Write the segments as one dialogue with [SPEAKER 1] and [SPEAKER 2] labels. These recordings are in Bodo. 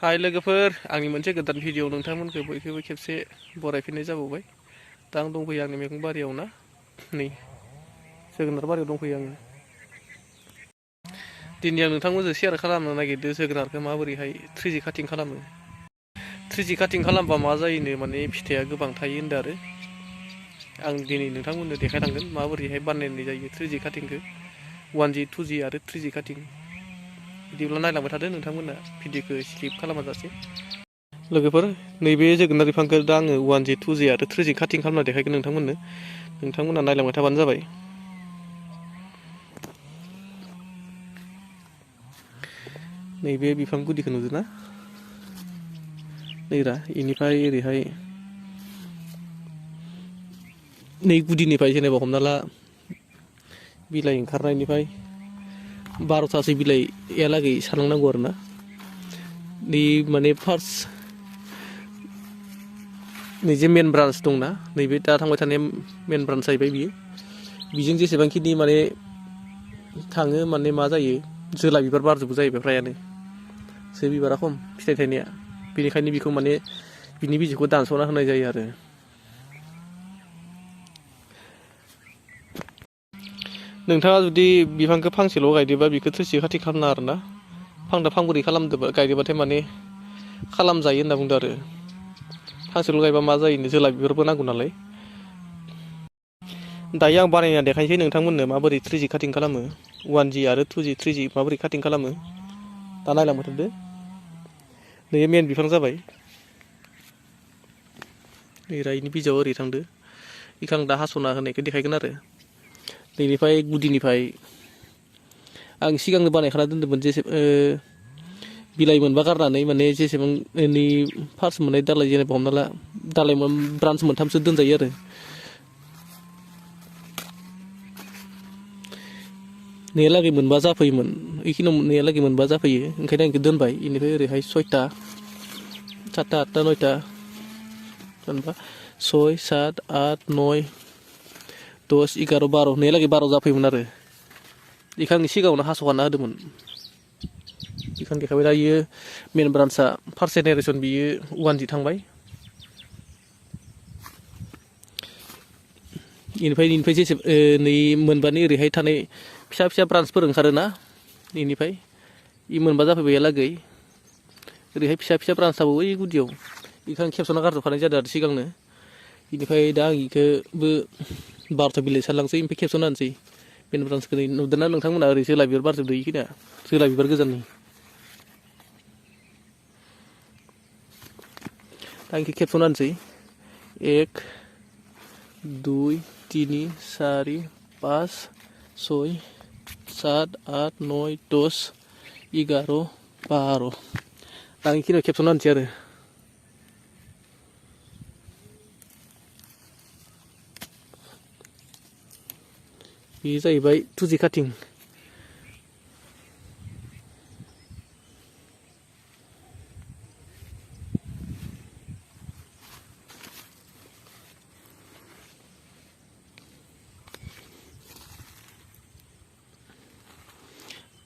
[SPEAKER 1] हाय लोगोफोर आंनि मोनसे गोदान भिडिअ नोंथांमोनखौ बयखौबो खेबसे बरायफिननाय जाबावबाय। दा आं दंफैयो आंनि मैगं बारियाव ना नै जोगोनार बारियाव दंफैयो आङो। दिनै आं नोंथांमोनजों शेयार खालामनो नागिरदों जोगोनारखौ माबोरैहाय 3G काटिं खालामो। 3G काटिं खालामबा मा जायोनो माने फिथाइया गोबां थायो होनदों आरो आं दिनै नोंथांमोननो देखायलांगोन माबोरैहाय बानायनाय जायो 3G काटिंखौ 1G 2G आरो 3G काटिं। बिदिब्ला नायलांबाय थादो नोंथांमोना भिडिअखौ स्किप खालामाजासे। लोगोफोर नैबे जोगोनार बिफांखौ दा आङो 1G 2G आरो 3G काटिं खालामना देखायगोन नोंथांमोना नायलांबाय थाबानो जाबाय। नैबे बिफां गुदिखौ नुदों ना? नैरा इनिफ्राय ओरैहाय नै गुदिनिफ्राय जेनेबा हमना ला बिलाइ ओंखारनायनिफ्राय 12थासो बिलाइयालागै सानलांनांगौ आरो ना। नै माने फार्स्ट नैजे मेन ब्रान्स दंना नैबे दा थांबाय थानाय मेन ब्रान्स जाहैबाय बियो। बिजों जेसेबांखिनि माने थाङो माने मा जायो जोला बिबार बारजोबो जाहैबाय फ्रायानो। जो बिबारा खम फिथाइ थायनाया बेनिखायनो बिखौ माने बिनि बिजौखौ दानस'ना होनाय जायो आरो। नोंथाङा जुदि बिफांखौ फांसेल' गायदोबा बिखौ 3G काटिं खालामना आरोना फांथाम फांब्रै गायदोबाथाय माने खालामजायो होनना बुंदों आरो। फांसेल' गायबा मा जायोनो जोला बिबारबो नांगौ नालाय। दायो आं बानायना देखायनोसै नोंथांमोननो माबोरै 3G काटिं खालामो 1G आरो 2G 3G माबोरै काटिं खालामो। दा नायलांबाय थादो। नैबे मेन बिफां जाबाय। नैरा इनि बिजौआ ओरै थांदो। इखौ आं दा हास'ना होनायखौ देखायगोन आरो। नैनिफ्राय गुदिनिफ्राय आं सिगांनो बानायखाना दोन्दोंमोन बिलाइ मोनबा गारनानै माने जेसेबां फार्स्ट मोननाय दालाय जेनेबा हमना ला दालाय ब्रान्स मोनथामसो दोनजायो आरो। नेहालागै मोनबा जाफैयोमोन बेखिनियाव नेहालागै मोनबा जाफैयो ओंखायनो आं बेखौ दोनबाय। बेनिफ्राय ओरैहाय 6टा 7टा 8टा 9टा जेनेबा 6 7 8 9 10 11 12 नेहालागै 12 जाफैयोमोन आरो। बेखौ आं सिगाङावनो हास'खाना होदोंमोन। बेखौ आं देखायबाय। दा इयो मेन ब्रान्सआ फार्स्ट जेनेरेसन बियो 1G थांबाय। इनिफ्राय जेसे नै मोनबानि ओरैहाय थानाय फिसा फिसा ब्रान्सफोर ओंखारोना इनिफ्राय इ मोनबा जाफैबायहालागै ओरैहाय फिसा फिसा ब्रान्स थाबावो ओइ गुदियाव बेखौ आं खेबस'ना गारजोबखानाय जादों आरो सिगांनो। बेनिफ्राय दा आं बेखौबो 12था बिलाइ सारलांसै ओमफ्राय खेबस'ना होनोसै मेन ब्रान्सखौ नुदोंना नोंथांमोना ओरै जोला बिबार बारजोबदों इखिनिया जोला बिबार गोजाननि। दा आं खेबस'ना होनोसै 1 2 3 4 5 6 7 8 9 10 11 12 दा आं इखिनियाव खेबस'ना होनोसै आरो। बेयो जाहैबाय 2G काटिं।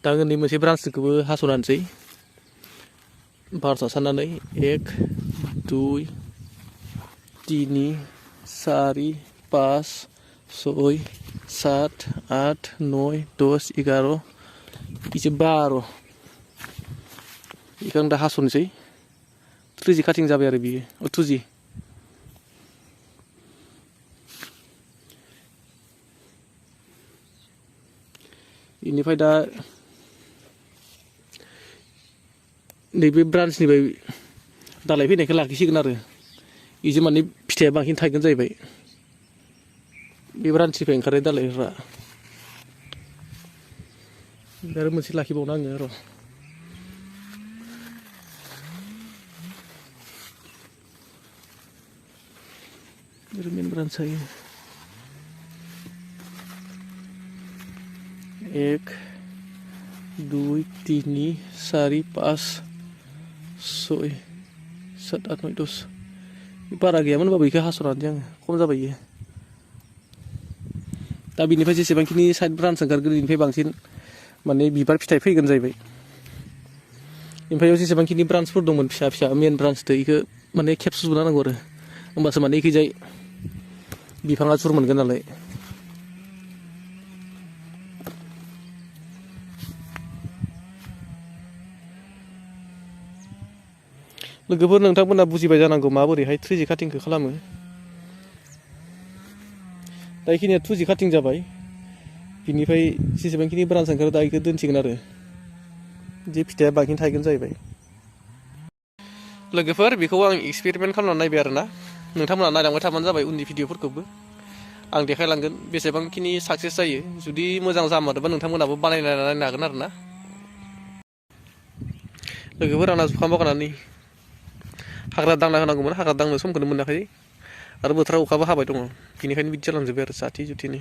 [SPEAKER 1] दा उन्दै मोनसे ब्रान्सखौबो हास'ना होनोसै 12 साननानै 1 2 3 4 5 6 7 8 9 10 11 बिसो 12 बेखौ आं दा हास'नोसै 3G काटिं जाबाय आरो बियो 2G। बेनिफ्राय दा नैबे ब्रान्सनिफ्राय दालाय फैनायखौ लाखिसिगोन आरो बेजों माने फिथाइया बांसिन थायगोन जाहैबाय बे ब्रान्सनिफ्राय ओंखारनाय दालायफ्रा। आरो मोनसे लाखिबावनो आङो र'। मेन ब्रान्स जायो 1 2 3 4 5 6 7 8 9 10 बारा गैयामोनबाबो बेखौ हास'नानै आङो खम जाबाय इयो। दा बिनिफ्राय जेसेबांखिनि साइड ब्रान्स ओंखारगोन बेनिफ्राय बांसिन माने बिबार फिथाइ फैगोन जाहैबाय। ओमफ्राय जेसेबांखिनि ब्रान्सफोर दंमोन फिसा फिसा मेन ब्रान्सदो इखो माने खेबस'जोबना होनांगौ आरो होमबासो माने इखैजाय बिफाङा सुर मोनगोन नालाय। लोगोफोर नोंथांमोना बुजिबाय जानांगौ माबोरैहाय 3G काटिंखौ खालामो। दा इखिनिया 2G काटिं जाबाय बिनिफ्राय जेसेबांखिनि ब्रान्स ओंखारो दा इखौ दोनसिगोन आरो जे फिथाइया बांसिन थायगोन जाहैबाय। लोगोफोर बेखौ आं एक्सपेरिमेन्ट खालामनानै नायबाय आरोना नोंथांमोना नायलांबाय थाबानो जाबाय उननि भिडिअफोरखौबो आं देखायलांगोन बेसेबांखिनि साक्सेस जायो। जुदि मोजां जामारोबा नोंथांमोनाबो बानायनानै नायनो हागोन आरोना। लोगोफोर आंना जुखाम बागाना नै हाग्रा दांना होनांगौमोन हाग्रा दांनो समखौनो मोनाखै आरो बोथोरा अखाबो हाबाय दङ बेनिखायनो बिदि जालांजोब्बाय आरो जाथि जुथिनो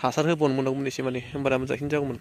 [SPEAKER 1] हासार होबावनो मोननांगौमोन एसे माने होमबाना मोजांसिन जागौमोन।